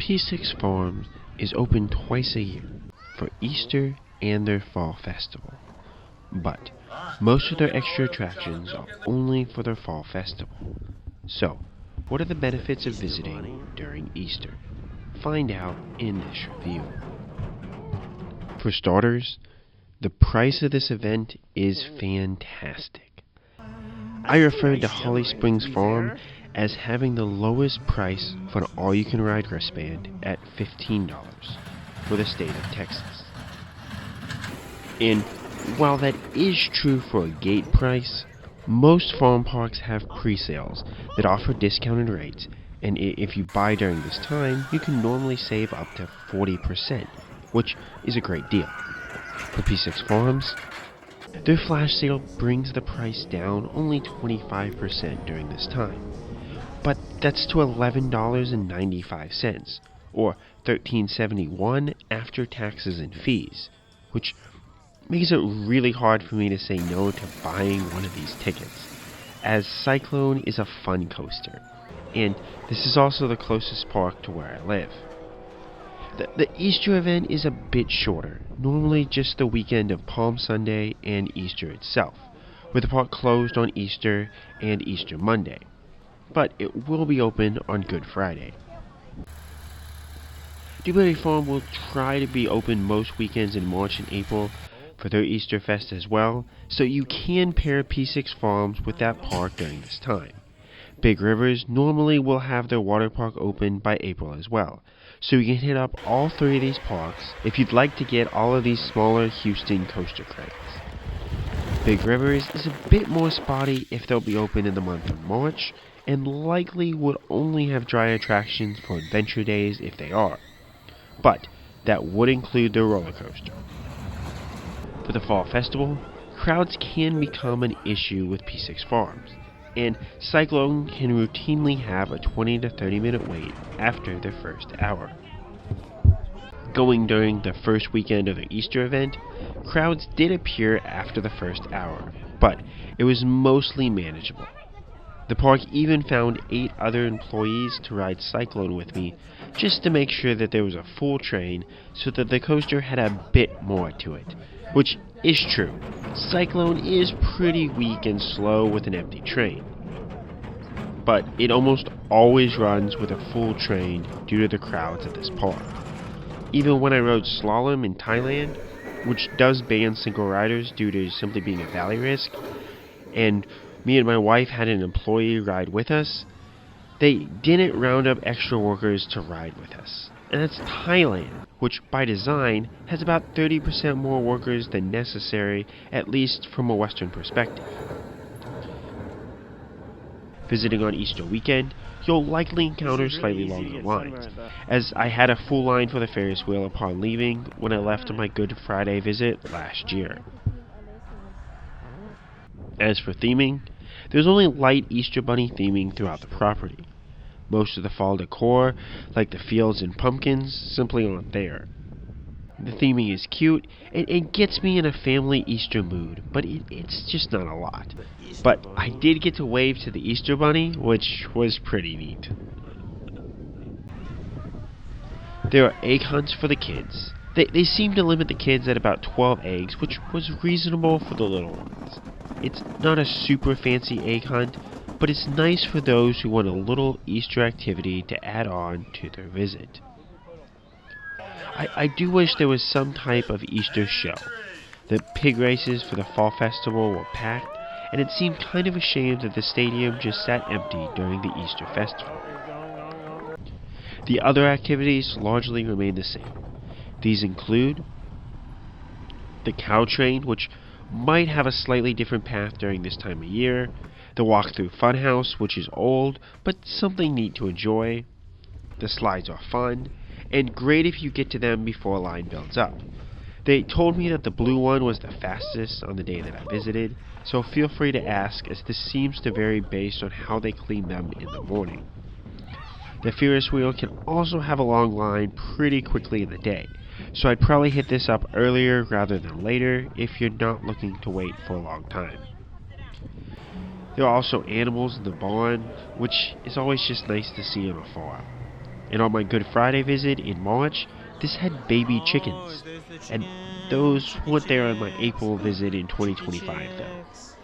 P-6 Farms is open twice a year for Easter and their fall festival, but most of their extra attractions are only for their fall festival. So, what are the benefits of visiting during Easter? Find out in this review. For starters, the price of this event is fantastic. I refer to Holly Springs Farm as having the lowest price for an all-you-can-ride wristband at $15 for the state of Texas. And while that is true for a gate price, most farm parks have pre-sales that offer discounted rates, and if you buy during this time, you can normally save up to 40%, which is a great deal. For P-6 Farms, their flash sale brings the price down only 25% during this time. But that's to $11.95, or $13.71 after taxes and fees, which makes it really hard for me to say no to buying one of these tickets, as Cyclone is a fun coaster, and this is also the closest park to where I live. The Easter event is a bit shorter, normally just the weekend of Palm Sunday and Easter itself, with the park closed on Easter and Easter Monday, but it will be open on Good Friday. Dewberry Farm will try to be open most weekends in March and April for their Easter Fest as well, so you can pair P-6 Farms with that park during this time. Big Rivers normally will have their water park open by April as well, so you can hit up all three of these parks if you'd like to get all of these smaller Houston coaster credits. Big Rivers is a bit more spotty if they'll be open in the month of March, and likely would only have dry attractions for adventure days if they are, but that would include their roller coaster. For the fall festival, crowds can become an issue with P-6 Farms, and Cyclone can routinely have a 20 to 30 minute wait after their first hour. Going during the first weekend of the Easter event, crowds did appear after the first hour, but it was mostly manageable. The park even found 8 other employees to ride Cyclone with me, just to make sure that there was a full train so that the coaster had a bit more to it, which is true. Cyclone is pretty weak and slow with an empty train, but it almost always runs with a full train due to the crowds at this park. Even when I rode slalom in Thailand, which does ban single riders due to simply being a valley risk, and me and my wife had an employee ride with us, they didn't round up extra workers to ride with us. And that's Thailand, which by design has about 30% more workers than necessary, at least from a Western perspective. Visiting on Easter weekend, you'll likely encounter slightly longer lines, as I had a full line for the Ferris wheel upon leaving when I left on my Good Friday visit last year. As for theming, there's only light Easter Bunny theming throughout the property. Most of the fall decor, like the fields and pumpkins, simply aren't there. The theming is cute, and it gets me in a family Easter mood, but it's just not a lot. But I did get to wave to the Easter Bunny, which was pretty neat. There are egg hunts for the kids. They seem to limit the kids at about 12 eggs, which was reasonable for the little ones. It's not a super fancy egg hunt, but it's nice for those who want a little Easter activity to add on to their visit. I do wish there was some type of Easter show. The pig races for the fall festival were packed, and it seemed kind of a shame that the stadium just sat empty during the Easter festival. The other activities largely remain the same. These include the cow train, which might have a slightly different path during this time of year, the walk-through funhouse, which is old, but something neat to enjoy. The slides are fun, and great if you get to them before a line builds up. They told me that the blue one was the fastest on the day that I visited, so feel free to ask, as this seems to vary based on how they clean them in the morning. The Ferris wheel can also have a long line pretty quickly in the day, so I'd probably hit this up earlier rather than later if you're not looking to wait for a long time. There are also animals in the barn, which is always just nice to see on afar. And on my Good Friday visit in March, this had baby chickens. There's the And chickens. those Chicken weren't there on my April chicks. visit in Chicken 2025 though. chicks.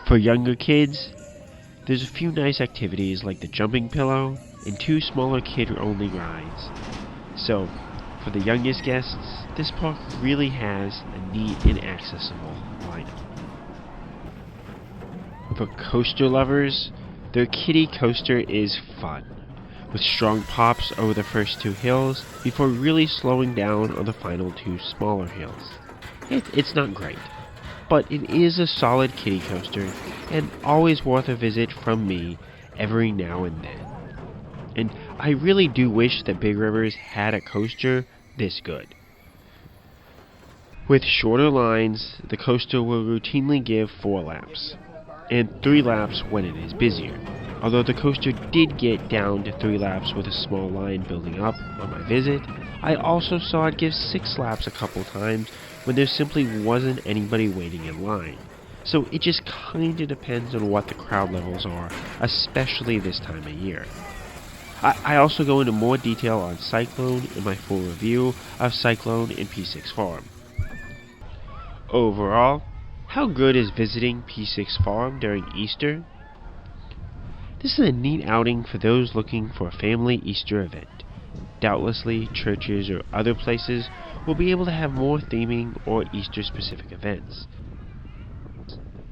For younger kids, there's a few nice activities like the jumping pillow and 2 smaller kid-only rides. So, for the youngest guests, this park really has a neat and accessible lineup. For coaster lovers, their kiddie coaster is fun, with strong pops over the first 2 hills before really slowing down on the final 2 smaller hills. It's not great, but it is a solid kiddie coaster and always worth a visit from me every now and then. And I really do wish that Big Rivers had a coaster this good. With shorter lines, the coaster will routinely give 4 laps, and 3 laps when it is busier. Although the coaster did get down to 3 laps with a small line building up on my visit, I also saw it give 6 laps a couple times when there simply wasn't anybody waiting in line. So it just kinda depends on what the crowd levels are, especially this time of year. I also go into more detail on Cyclone in my full review of Cyclone in P-6 Farm. Overall, how good is visiting P-6 Farm during Easter? This is a neat outing for those looking for a family Easter event. Doubtlessly, churches or other places will be able to have more theming or Easter-specific events.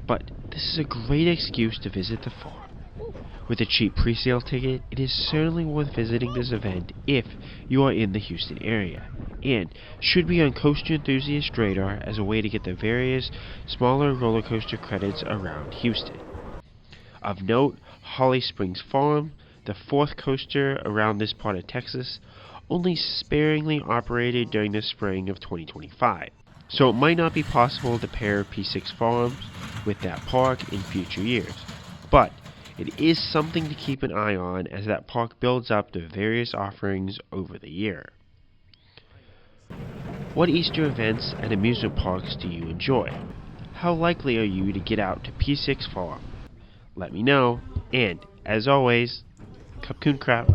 But this is a great excuse to visit the farm. With a cheap pre-sale ticket, it is certainly worth visiting this event if you are in the Houston area, and should be on coaster enthusiast radar as a way to get the various smaller roller coaster credits around Houston. Of note, Holly Springs Farm, the 4th coaster around this part of Texas, only sparingly operated during the spring of 2025, so it might not be possible to pair P6 Farms with that park in future years, but it is something to keep an eye on as that park builds up the various offerings over the year. What Easter events and amusement parks do you enjoy? How likely are you to get out to P6 Farm? Let me know, and as always, Cupcoon Crap.